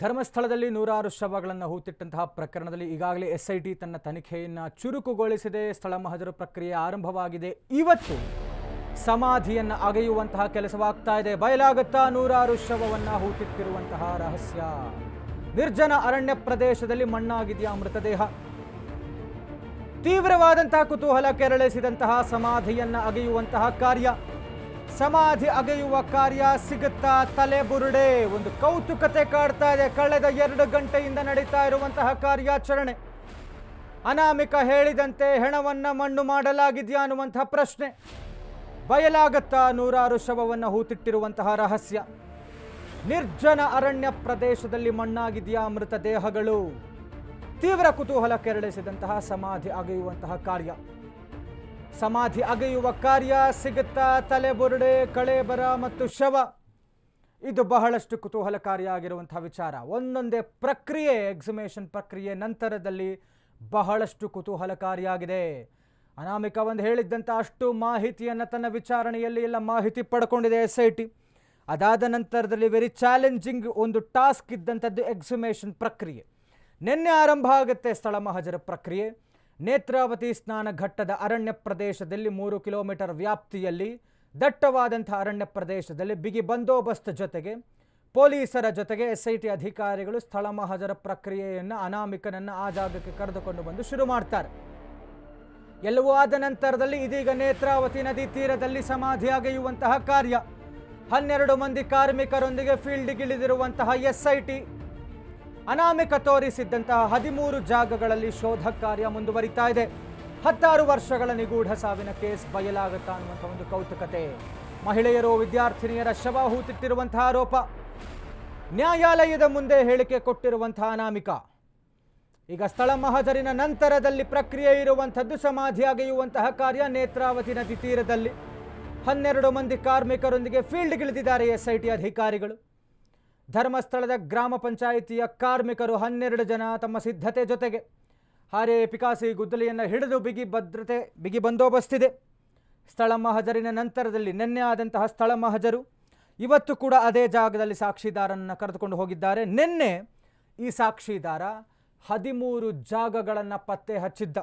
ಧರ್ಮಸ್ಥಳದಲ್ಲಿ ನೂರಾರು ಶವಗಳನ್ನು ಹೂತಿಟ್ಟಂತಹ ಪ್ರಕರಣದಲ್ಲಿ ಈಗಾಗಲೇ ಎಸ್ಐಟಿ ತನ್ನ ತನಿಖೆಯನ್ನು ಚುರುಕುಗೊಳಿಸಿದೆ. ಸ್ಥಳ ಮಹಜರು ಪ್ರಕ್ರಿಯೆ ಆರಂಭವಾಗಿದೆ. ಇವತ್ತು ಸಮಾಧಿಯನ್ನು ಅಗೆಯುವಂತಹ ಕೆಲಸವಾಗ್ತಾ ಇದೆ. ಬಯಲಾಗುತ್ತಾ ನೂರಾರು ಶವವನ್ನು ಹೂತಿಟ್ಟಿರುವಂತಹ ರಹಸ್ಯ. ನಿರ್ಜನ ಅರಣ್ಯ ಪ್ರದೇಶದಲ್ಲಿ ಮಣ್ಣಾಗಿದೆಯಾ ಮೃತದೇಹ? ತೀವ್ರವಾದಂತಹ ಕುತೂಹಲ ಕೆರಳಿಸಿದಂತಹ ಸಮಾಧಿಯನ್ನು ಅಗೆಯುವಂತಹ ಕಾರ್ಯ. ಸಮಾಧಿ ಅಗೆಯುವ ಕಾರ್ಯ ಸಿಗುತ್ತಾ ತಲೆಬುರುಡೆ. ಒಂದು ಕೌತುಕತೆ ಕಾಡ್ತಾ ಇದೆ. ಕಳೆದ 2 ಗಂಟೆಯಿಂದ ನಡೀತಾ ಇರುವಂತಹ ಕಾರ್ಯಾಚರಣೆ. ಅನಾಮಿಕ ಹೇಳಿದಂತೆ ಹೆಣವನ್ನ ಮಣ್ಣು ಮಾಡಲಾಗಿದೆಯಾ ಅನ್ನುವಂತಹ ಪ್ರಶ್ನೆ. ಬಯಲಾಗತ್ತಾ ನೂರಾರು ಶವವನ್ನು ಹೂತಿಟ್ಟಿರುವಂತಹ ರಹಸ್ಯ. ನಿರ್ಜನ ಅರಣ್ಯ ಪ್ರದೇಶದಲ್ಲಿ ಮಣ್ಣಾಗಿದೆಯಾ ಮೃತದೇಹಗಳು? ತೀವ್ರ ಕುತೂಹಲ ಕೆರಳಿಸಿದಂತಹ ಸಮಾಧಿ ಅಗೆಯುವಂತಹ ಕಾರ್ಯ. ಸಮಾಧಿ ಅಗೆಯುವ ಕಾರ್ಯ ಸಿಗುತ್ತಾ ತಲೆಬುರುಡೆ, ಕಳೇಬರ ಮತ್ತು ಶವ. ಇದು ಬಹಳಷ್ಟು ಕುತೂಹಲಕಾರಿಯಾಗಿರುವಂತಹ ವಿಚಾರ. ಒಂದೊಂದೇ ಪ್ರಕ್ರಿಯೆ, ಎಕ್ಸಿಮೇಷನ್ ಪ್ರಕ್ರಿಯೆ ನಂತರದಲ್ಲಿ ಬಹಳಷ್ಟು ಕುತೂಹಲಕಾರಿಯಾಗಿದೆ. ಅನಾಮಿಕ ಒಂದು ಹೇಳಿದ್ದಂಥ ಅಷ್ಟು ಮಾಹಿತಿಯನ್ನು ತನ್ನ ವಿಚಾರಣೆಯಲ್ಲಿ ಎಲ್ಲ ಮಾಹಿತಿ ಪಡ್ಕೊಂಡಿದೆ ಎಸ್ಐಟಿ. ಅದಾದ ನಂತರದಲ್ಲಿ ವೆರಿ ಚಾಲೆಂಜಿಂಗ್ ಒಂದು ಟಾಸ್ಕ್ ಇದ್ದಂಥದ್ದು ಎಕ್ಸಿಮೇಷನ್ ಪ್ರಕ್ರಿಯೆ. ನಿನ್ನೆ ಆರಂಭ ಆಗುತ್ತೆ ಸ್ಥಳ ಮಹಜರ ಪ್ರಕ್ರಿಯೆ. ನೇತ್ರಾವತಿ ಸ್ನಾನ ಘಟ್ಟದ ಅರಣ್ಯ ಪ್ರದೇಶದಲ್ಲಿ 3 ಕಿಲೋಮೀಟರ್ ವ್ಯಾಪ್ತಿಯಲ್ಲಿ ದಟ್ಟವಾದಂಥ ಅರಣ್ಯ ಪ್ರದೇಶದಲ್ಲಿ ಬಿಗಿ ಬಂದೋಬಸ್ತ್ ಜೊತೆಗೆ ಪೊಲೀಸರ ಜೊತೆಗೆ ಎಸ್ಐಟಿ ಅಧಿಕಾರಿಗಳು ಸ್ಥಳ ಮಹಜರ ಪ್ರಕ್ರಿಯೆಯನ್ನು ಅನಾಮಿಕನನ್ನು ಆ ಜಾಗಕ್ಕೆ ಕರೆದುಕೊಂಡು ಬಂದು ಶುರು ಮಾಡ್ತಾರೆ. ಎಲ್ಲವೂ ಆದ ನಂತರದಲ್ಲಿ ಇದೀಗ ನೇತ್ರಾವತಿ ನದಿ ತೀರದಲ್ಲಿ ಸಮಾಧಿ ಅಗೆಯುವಂತಹ ಕಾರ್ಯ. 12 ಮಂದಿ ಕಾರ್ಮಿಕರೊಂದಿಗೆ ಫೀಲ್ಡ್ಗಿಳಿದಿರುವಂತಹ ಎಸ್ಐಟಿ ಅನಾಮಿಕ ತೋರಿಸಿದ್ದಂತಹ 13 ಜಾಗಗಳಲ್ಲಿ ಶೋಧ ಕಾರ್ಯ ಮುಂದುವರಿತಾ ಇದೆ. 16 ವರ್ಷಗಳ ನಿಗೂಢ ಸಾವಿನ ಕೇಸ್ ಬಯಲಾಗುತ್ತಾ ಅನ್ನುವಂಥ ಒಂದು ಕೌತುಕತೆ. ಮಹಿಳೆಯರು, ವಿದ್ಯಾರ್ಥಿನಿಯರ ಶವ ಹೂತಿಟ್ಟಿರುವಂತಹ ಆರೋಪ. ನ್ಯಾಯಾಲಯದ ಮುಂದೆ ಹೇಳಿಕೆ ಕೊಟ್ಟಿರುವಂತಹ ಅನಾಮಿಕ. ಈಗ ಸ್ಥಳ ಮಹಜರಿನ ನಂತರದಲ್ಲಿ ಪ್ರಕ್ರಿಯೆ ಇರುವಂಥದ್ದು ಸಮಾಧಿ ಅಗೆಯುವಂತಹ ಕಾರ್ಯ. ನೇತ್ರಾವತಿ ನದಿ ತೀರದಲ್ಲಿ 12 ಮಂದಿ ಕಾರ್ಮಿಕರೊಂದಿಗೆ ಫೀಲ್ಡ್ಗಿಳಿದಿದ್ದಾರೆ ಎಸ್ಐಟಿ ಅಧಿಕಾರಿಗಳು. ಧರ್ಮಸ್ಥಳದ ಗ್ರಾಮ ಪಂಚಾಯಿತಿಯ ಕಾರ್ಮಿಕರು 12 ಜನ ತಮ್ಮ ಸಿದ್ಧತೆ ಜೊತೆಗೆ ಹಾರೆ ಪಿಕಾಸಿ ಗುದ್ದಲಿಯನ್ನು ಹಿಡಿದು ಬಿಗಿ ಬಂದೋಬಸ್ತಿದೆ. ಸ್ಥಳ ಮಹಜರಿನ ನಂತರದಲ್ಲಿ ನಿನ್ನೆ ಆದಂತಹ ಸ್ಥಳ ಮಹಜರು. ಇವತ್ತು ಕೂಡ ಅದೇ ಜಾಗದಲ್ಲಿ ಸಾಕ್ಷಿದಾರನನ್ನು ಕರೆದುಕೊಂಡು ಹೋಗಿದ್ದಾರೆ. ನಿನ್ನೆ ಈ ಸಾಕ್ಷಿದಾರ 13 ಜಾಗಗಳನ್ನು ಪತ್ತೆ ಹಚ್ಚಿದ್ದ.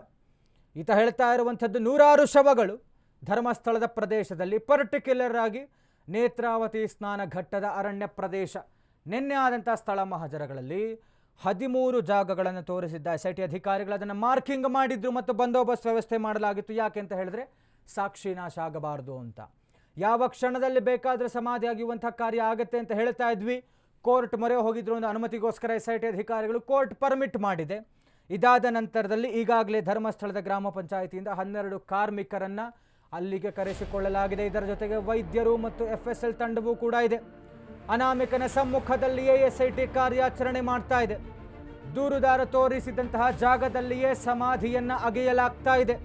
ಈತ ಹೇಳ್ತಾ ಇರುವಂಥದ್ದು ನೂರಾರು ಶವಗಳು ಧರ್ಮಸ್ಥಳದ ಪ್ರದೇಶದಲ್ಲಿ, ಪರ್ಟಿಕ್ಯುಲರ್ ಆಗಿ ನೇತ್ರಾವತಿ ಸ್ನಾನ ಘಟ್ಟದ ಅರಣ್ಯ ಪ್ರದೇಶ. ನಿನ್ನೆ ಆದಂಥ ಸ್ಥಳ ಮಹಜರಗಳಲ್ಲಿ 13 ಜಾಗಗಳನ್ನು ತೋರಿಸಿದ್ದ ಎಸ್ಐಟಿ ಅಧಿಕಾರಿಗಳು. ಅದನ್ನು ಮಾರ್ಕಿಂಗ್ ಮಾಡಿದ್ರು ಮತ್ತು ಬಂದೋಬಸ್ತ್ ವ್ಯವಸ್ಥೆ ಮಾಡಲಾಗಿತ್ತು. ಯಾಕೆ ಅಂತ ಹೇಳಿದ್ರೆ ಸಾಕ್ಷಿ ನಾಶ ಆಗಬಾರ್ದು ಅಂತ. ಯಾವ ಕ್ಷಣದಲ್ಲಿ ಬೇಕಾದರೆ ಸಮಾಧಿ ಆಗುವಂಥ ಕಾರ್ಯ ಆಗುತ್ತೆ ಅಂತ ಹೇಳ್ತಾ ಇದ್ವಿ. ಕೋರ್ಟ್ ಮೊರೆ ಹೋಗಿದ್ರು ಒಂದು ಅನುಮತಿಗೋಸ್ಕರ ಎಸ್ಐಟಿ ಅಧಿಕಾರಿಗಳು. ಕೋರ್ಟ್ ಪರ್ಮಿಟ್ ಮಾಡಿದೆ. ಇದಾದ ನಂತರದಲ್ಲಿ ಈಗಾಗಲೇ ಧರ್ಮಸ್ಥಳದ ಗ್ರಾಮ ಪಂಚಾಯಿತಿಯಿಂದ 12 ಕಾರ್ಮಿಕರನ್ನು ಅಲ್ಲಿಗೆ ಕರೆಸಿಕೊಳ್ಳಲಾಗಿದೆ. ಇದರ ಜೊತೆಗೆ ವೈದ್ಯರು ಮತ್ತು FSL ತಂಡವೂ ಕೂಡ ಇದೆ. ಅನಾಮಿಕನ ಸಮ್ಮುಖದಲ್ಲಿಯೇ ಎಸ್ಐಟಿ ಕಾರ್ಯಾಚರಣೆ ಮಾಡ್ತಾ ಇದೆ. ದೂರುದಾರ ತೋರಿಸಿದಂತಹ ಜಾಗದಲ್ಲಿಯೇ ಸಮಾಧಿಯನ್ನು ಅಗೆಯಲಾಗ್ತಾ ಇದೆ.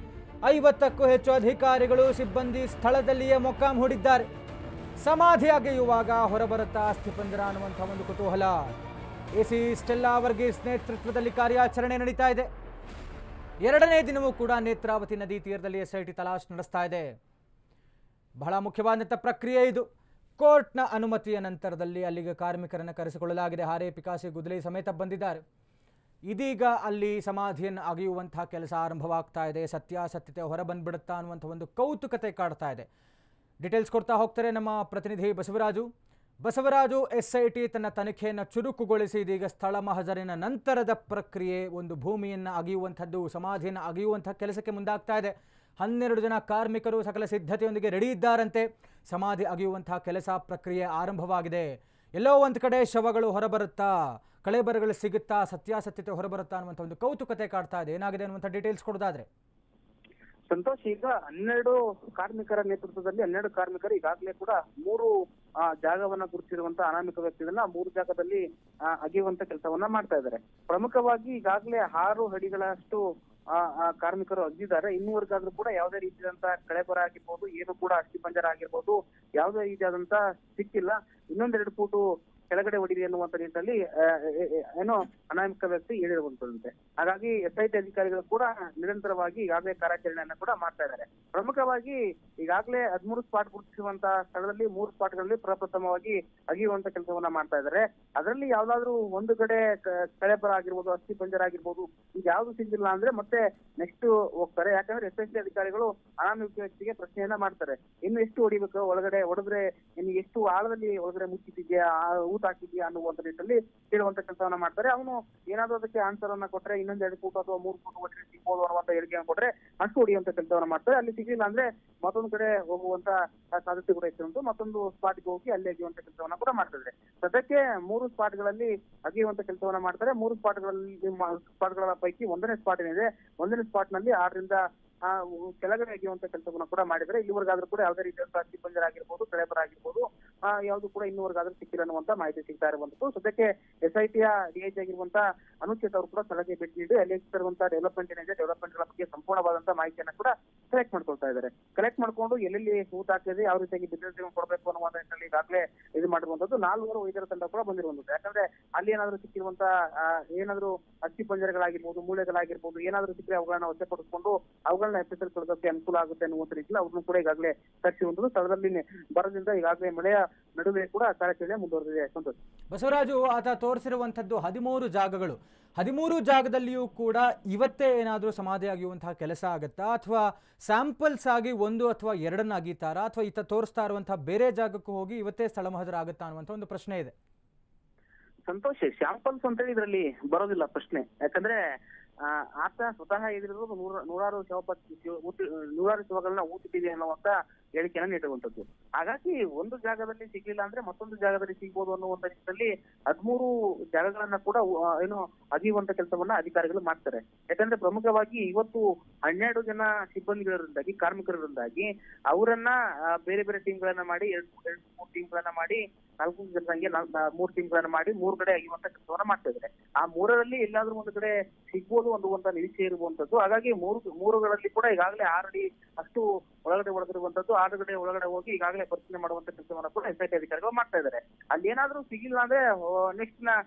50ಕ್ಕೂ ಹೆಚ್ಚು ಅಧಿಕಾರಿಗಳು, ಸಿಬ್ಬಂದಿ ಸ್ಥಳದಲ್ಲಿಯೇ ಮೊಕ್ಕಾಂ ಹೂಡಿದ್ದಾರೆ. ಸಮಾಧಿ ಅಗೆಯುವಾಗ ಹೊರಬರುತ್ತಾ ಅಸ್ಥಿಪಂಜರ ಅನ್ನುವಂಥ ಒಂದು ಕುತೂಹಲ. ಎಸಿ ಸ್ಟೆಲ್ಲಾ ವರ್ಗೀಸ್ ನೇತೃತ್ವದಲ್ಲಿ ಕಾರ್ಯಾಚರಣೆ ನಡೀತಾ ಇದೆ. 2ನೇ ದಿನವೂ ಕೂಡ ನೇತ್ರಾವತಿ ನದಿ ತೀರದಲ್ಲಿ ಎಸ್ಐಟಿ ತಲಾಶ್ ನಡೆಸ್ತಾ ಇದೆ. ಬಹಳ ಮುಖ್ಯವಾದಂಥ ಪ್ರಕ್ರಿಯೆ ಇದು. ಕೋರ್ಟ್ನ ಅನುಮತಿಯ ನಂತರದಲ್ಲಿ ಅಲ್ಲಿಗೆ ಕಾರ್ಮಿಕರನ್ನು ಕರೆಸಿಕೊಳ್ಳಲಾಗಿದೆ. ಹಾರೆ ಪಿಕಾಸಿ ಗುದ್ದಲಿ ಸಮೇತ ಬಂದಿದ್ದಾರೆ. ಇದೀಗ ಅಲ್ಲಿ ಸಮಾಧಿಯನ್ನು ಅಗೆಯುವಂತಹ ಕೆಲಸ ಆರಂಭವಾಗ್ತಾ ಇದೆ. ಸತ್ಯಾಸತ್ಯತೆ ಹೊರಬಂದ್ಬಿಡುತ್ತಾ ಅನ್ನುವಂಥ ಒಂದು ಕೌತುಕತೆ ಕಾಡ್ತಾ ಇದೆ. ಡೀಟೇಲ್ಸ್ ಕೊಡ್ತಾ ಹೋಗ್ತಾರೆ ನಮ್ಮ ಪ್ರತಿನಿಧಿ ಬಸವರಾಜು. ಎಸ್ಐಟಿ ತನ್ನ ತನಿಖೆಯನ್ನು ಚುರುಕುಗೊಳಿಸಿ ಇದೀಗ ಸ್ಥಳ ಮಹಜರಿನ ನಂತರದ ಪ್ರಕ್ರಿಯೆ, ಒಂದು ಭೂಮಿಯನ್ನು ಅಗೆಯುವಂಥದ್ದು, ಸಮಾಧಿಯನ್ನು ಅಗೆಯುವಂಥ ಕೆಲಸಕ್ಕೆ ಮುಂದಾಗ್ತಾ ಇದೆ. 12 ಜನ ಕಾರ್ಮಿಕರು ಸಕಲ ಸಿದ್ಧತೆಯೊಂದಿಗೆ ರೆಡಿ ಇದ್ದಾರಂತೆ. ಸಮಾಧಿ ಅಗೆಯುವಂತಹ ಕೆಲಸ ಪ್ರಕ್ರಿಯೆ ಆರಂಭವಾಗಿದೆ. ಎಲ್ಲೋ ಒಂದು ಕಡೆ ಶವಗಳು ಹೊರಬರುತ್ತಾ, ಕಳೇಬರಗಳು ಸಿಗುತ್ತಾ, ಸತ್ಯಾಸತ್ಯತೆ ಹೊರಬರುತ್ತಾ ಅನ್ನುವಂಥ ಒಂದು ಕೌತುಕತೆ ಕಾಡ್ತಾ ಇದೆ. ಏನಾಗಿದೆ ಅನ್ನುವಂಥ ಡೀಟೇಲ್ಸ್ ಕೊಡೋದಾದ್ರೆ ಸಂತೋಷ್, ಈಗ 12 ಕಾರ್ಮಿಕರ ನೇತೃತ್ವದಲ್ಲಿ 12 ಕಾರ್ಮಿಕರು ಈಗಾಗಲೇ ಕೂಡ 3 ಜಾಗವನ್ನ ಗುರುತಿಸಿರುವಂತ ಅನಾಮಿಕ ವ್ಯಕ್ತಿಗಳನ್ನ 3 ಜಾಗದಲ್ಲಿ ಅಗೆಯುವಂತ ಕೆಲಸವನ್ನ ಮಾಡ್ತಾ ಇದ್ದಾರೆ. ಪ್ರಮುಖವಾಗಿ ಈಗಾಗಲೇ 6 ಅಡಿಗಳಷ್ಟು ಕಾರ್ಮಿಕರು ಅಗ್ದಿದ್ದಾರೆ. ಇನ್ನೂವರೆಗಾದ್ರೂ ಕೂಡ ಯಾವುದೇ ರೀತಿಯಾದಂತ ಕಳೆಬರ ಆಗಿರ್ಬೋದು, ಏನು ಕೂಡ ಅಸ್ಥಿಪಂಜರ ಆಗಿರ್ಬೋದು, ಯಾವುದೇ ರೀತಿಯಾದಂತ ಸಿಕ್ಕಿಲ್ಲ. ಇನ್ನೊಂದೆರಡು ಫೂಟು ಕೆಳಗಡೆ ಹೊಡಿರಿ ಅನ್ನುವಂತ ನಿಟ್ಟಿನಲ್ಲಿ ಏನೋ ಅನಾಮಿಕ ವ್ಯಕ್ತಿ ಹೇಳಿರುವಂತದಂತೆ. ಹಾಗಾಗಿ SIT ಅಧಿಕಾರಿಗಳು ಕೂಡ ನಿರಂತರವಾಗಿ ಈಗಾಗಲೇ ಕಾರ್ಯಾಚರಣೆಯನ್ನ ಕೂಡ ಮಾಡ್ತಾ ಇದ್ದಾರೆ. ಪ್ರಮುಖವಾಗಿ ಈಗಾಗಲೇ 13 ಸ್ಪಾಟ್ ಗುರುತಿಸುವಂತಹ ಸ್ಥಳದಲ್ಲಿ 3 ಸ್ಪಾಟ್ಗಳಲ್ಲಿ ಪ್ರಪ್ರಥಮವಾಗಿ ಅಗಿಯುವಂತ ಕೆಲಸವನ್ನ ಮಾಡ್ತಾ ಇದ್ದಾರೆ. ಅದರಲ್ಲಿ ಯಾವ್ದಾದ್ರು ಒಂದು ಕಡೆ ಕಳೆಬರ ಆಗಿರ್ಬೋದು, ಅಸ್ಥಿ ಪಂಜರ ಆಗಿರ್ಬೋದು, ಈಗ ಯಾವ್ದು ಸಿಗ್ಲಿಲ್ಲ ಅಂದ್ರೆ ಮತ್ತೆ ನೆಕ್ಸ್ಟ್ ಹೋಗ್ತಾರೆ. ಯಾಕಂದ್ರೆ SIT ಅಧಿಕಾರಿಗಳು ಅನಾಮಿಕ ವ್ಯಕ್ತಿಗೆ ಪ್ರಶ್ನೆಯನ್ನ ಮಾಡ್ತಾರೆ. ಇನ್ನು ಎಷ್ಟು ಹೊಡಿಬೇಕು, ಒಳಗಡೆ ಹೊಡೆದ್ರೆ ಇನ್ನು ಎಷ್ಟು ಆಳದಲ್ಲಿ ಒಳಗಡೆ ಮುಚ್ಚಿದ್ಯಾ, ಊಟ ಹಾಕಿದ್ಯಾ ಅನ್ನುವಂತ ನಿಟ್ಟಿನಲ್ಲಿ ಕೇಳುವಂತ ಕೆಲಸವನ್ನ ಮಾಡ್ತಾರೆ. ಅವನು ಏನಾದ್ರು ಅದಕ್ಕೆ ಆನ್ಸರ್ ಅನ್ನ ಕೊಟ್ರೆ ಇನ್ನೊಂದ್ 2 ಫೂಟ್ ಅಥವಾ 3 ಫೂಟ್ ಹೊಡೆದ್ರೆ ಸಿಗ್ಬೋದು ಅನ್ನುವಂತ ಹೇಳಿಕೆಯನ್ನು ಕೊಟ್ರೆ ಅಷ್ಟು ಹೊಡಿಯುವಂತ ಕೆಲಸವನ್ನ ಮಾಡ್ತಾರೆ. ಅಲ್ಲಿ ಸಿಗ್ಲಿಲ್ಲ ಅಂದ್ರೆ ಮತ್ತೊಂದು ಕಡೆ ಹೋಗುವಂತ ಸಾಧ್ಯತೆ ಕೂಡ ಇತ್ತು. ಮತ್ತೊಂದು ಸ್ಪಾಟ್ಗೆ ಹೋಗಿ ಅಲ್ಲಿ ಅಗಿಯುವಂತ ಕೆಲಸವನ್ನ ಕೂಡ ಮಾಡ್ತಿದ್ದಾರೆ. ಸದ್ಯಕ್ಕೆ 3 ಸ್ಪಾಟ್ಗಳಲ್ಲಿ ಅಗಿಯುವಂತ ಕೆಲಸವನ್ನ ಮಾಡ್ತಾರೆ. 3 ಸ್ಪಾಟ್ಗಳ ಪೈಕಿ 1ನೇ ಸ್ಪಾಟ್ ಏನಿದೆ, 1ನೇ ಸ್ಪಾಟ್ ನಲ್ಲಿ 6 ರಿಂದ ಕೆಳಗಡೆ ಅಗಿಯುವಂತ ಕೆಲಸವನ್ನ ಕೂಡ ಮಾಡಿದರೆ ಇಲ್ಲಿವರೆಗಾದ್ರೂ ಕೂಡ ಯಾವುದೇ ರೀತಿಯ ಅಸ್ಥಿ ಪಂಜರ ಆಗಿರ್ಬೋದು, ಕಳೆಬರ ಆಗಿರ್ಬೋದು, ಯಾವ್ದು ಕೂಡ ಇನ್ನೂವರೆಗಾದ್ರೂ ಸಿಕ್ಕಿಲ್ಲ ಅನ್ನುವಂತ ಮಾಹಿತಿ ಸಿಗ್ತಾ ಇರುವಂತದ್ದು. ಸದ್ಯಕ್ಕೆ SIT ಯ DIG ಆಗಿರುವಂತ ಅನುಚಿತ್ ಅವರು ಕೂಡ ಸ್ಥಳಕ್ಕೆ ಭೇಟಿ ನೀಡಿ ಅಲ್ಲಿ ಇರುವಂತಹ ಡೆವಲಪ್ಮೆಂಟ್ ಏನಿದೆ, ಡೆವಲಪ್ಮೆಂಟ್ ಗಳ ಬಗ್ಗೆ ಸಂಪೂರ್ಣವಾದಂತಹ ಮಾಹಿತಿಯನ್ನ ಕೂಡ ಕಲೆಕ್ಟ್ ಮಾಡ್ಕೊಳ್ತಾ ಇದ್ದಾರೆ. ಕಲೆಕ್ಟ್ ಮಾಡ್ಕೊಂಡು ಎಲ್ಲೆಲ್ಲಿ ಊಟ ಆಗ್ತಿದೆ, ಯಾವ ರೀತಿಯಾಗಿ ಬಿಸಿನೆಸ್ ಕೊಡಬೇಕು ಅನ್ನುವಂತ ನಿಟ್ಟಿನಲ್ಲಿ ಈಗಾಗಲೇ ಇದು ಮಾಡಿರುವಂತದ್ದು. 4 ವೈದ್ಯರ ತಂಡ ಕೂಡ ಬಂದಿರುವಂತದ್ದು. ಯಾಕಂದ್ರೆ ಅಲ್ಲಿ ಏನಾದ್ರು ಸಿಕ್ಕಿರುವಂತ ಏನಾದ್ರು ಅಸ್ಥಿ ಪಂಜರಗಳಾಗಿರ್ಬೋದು, ಮೂಳೆಗಳಾಗಿರ್ಬೋದು ಏನಾದ್ರು ಸಿಕ್ಕರೆ ಅವುಗಳನ್ನ ವಶಪಡಿಸಿಕೊಂಡು ಅವುಗಳನ್ನ FSL ಕೊಡೋದಕ್ಕೆ ಅನುಕೂಲ ಆಗುತ್ತೆ ಅನ್ನುವಂತ ರೀತಿಯಲ್ಲಿ ಅವ್ರನ್ನು ಕೂಡ ಈಗಾಗಲೇ ತರಿಸಿರುವಂತದ್ದು. ಸ್ಥಳದಲ್ಲಿ ಬರದಿಂದ ಈಗಾಗಲೇ ಮಳೆಯ ನಡುವೆ ಕೂಡ ಕಾರ್ಯಾಚರಣೆ ಮುಂದುವರೆದಿದೆ. ಸಂತೋಷ್. ಬಸವರಾಜು, ಆತ ತೋರಿಸಿರುವಂತದ್ದು 13 ಜಾಗಗಳು. 13 ಜಾಗದಲ್ಲಿಯೂ ಕೂಡ ಇವತ್ತೇ ಏನಾದರೂ ಸಮಾಧಿ ಆಗಿರುವಂತಹ ಕೆಲಸ ಆಗತ್ತಾ, ಅಥವಾ ಸ್ಯಾಂಪಲ್ಸ್ ಆಗಿ 1 ಅಥವಾ 2 ಅಗೀತಾರಾ, ಅಥವಾ ಈತ ತೋರಿಸ್ತಾ ಇರುವಂತಹ ಬೇರೆ ಜಾಗಕ್ಕೂ ಹೋಗಿ ಇವತ್ತೇ ಸ್ಥಳ ಮಹಜರಾಗುತ್ತಾ ಅನ್ನುವಂಥ ಒಂದು ಪ್ರಶ್ನೆ ಇದೆ. ಸಂತೋಷ್, ಸ್ಯಾಂಪಲ್ಸ್ ಅಂತ ಹೇಳಿ ಇದರಲ್ಲಿ ಬರೋದಿಲ್ಲ ಪ್ರಶ್ನೆ. ಯಾಕಂದ್ರೆ ಆತ ಸ್ವತಃ ಹೇಳಿರೋದು ನೂರಾರು ಶವಗಳನ್ನ ಊತಿಟ್ಟಿದೆ ಅನ್ನುವಂತ ಹೇಳಿಕೆಯನ್ನ ನೀಡುವಂತದ್ದು. ಹಾಗಾಗಿ ಒಂದು ಜಾಗದಲ್ಲಿ ಸಿಗ್ಲಿಲ್ಲ ಅಂದ್ರೆ ಮತ್ತೊಂದು ಜಾಗದಲ್ಲಿ ಸಿಗ್ಬೋದು ಅನ್ನುವಂತ ನಿಟ್ಟಿನಲ್ಲಿ 13 ಜಾಗಗಳನ್ನ ಕೂಡ ಏನು ಅಗಿಯುವಂತ ಕೆಲಸವನ್ನ ಅಧಿಕಾರಿಗಳು ಮಾಡ್ತಾರೆ. ಯಾಕಂದ್ರೆ ಪ್ರಮುಖವಾಗಿ ಇವತ್ತು 12 ಜನ ಸಿಬ್ಬಂದಿಗಳಿಂದಾಗಿ, ಕಾರ್ಮಿಕರಿಂದಾಗಿ ಅವರನ್ನ ಬೇರೆ ಬೇರೆ ಟೀಮ್ಗಳನ್ನ ಮಾಡಿ 2-3 ಟೀಮ್ಗಳನ್ನ ಮಾಡಿ 4 ಜನರಿಗೆ 3 ಟೀಮ್ಗಳನ್ನ ಮಾಡಿ 3 ಕಡೆ ಅಗಿಯುವಂತ ಕೆಲಸವನ್ನ ಮಾಡ್ತಾ ಇದ್ದಾರೆ. ಆ 3ರಲ್ಲಿ ಎಲ್ಲಾದ್ರೂ ಒಂದು ಕಡೆ ಸಿಗ್ಬೋದು ಅನ್ನುವಂತ ನಿರೀಕ್ಷೆ ಇರುವಂತದ್ದು. ಹಾಗಾಗಿ 3ಗಳಲ್ಲಿ ಕೂಡ ಈಗಾಗಲೇ 6 ಅಡಿ ಅಷ್ಟು ಒಳಗಡೆ 6 ಕಡೆ ಒಳಗಡೆ ಹೋಗಿ ಈಗಾಗಲೇ ಪರಿಶೀಲನೆ ಮಾಡುವಂತ ಕೆಲಸವನ್ನ ಕೂಡ SIT ಅಧಿಕಾರಿಗಳು ಮಾಡ್ತಾ ಇದ್ದಾರೆ. ಅಲ್ಲಿ ಏನಾದ್ರೂ ಸಿಗಿಲ್ಲ ಅಂದ್ರೆ ನೆಕ್ಸ್ಟ್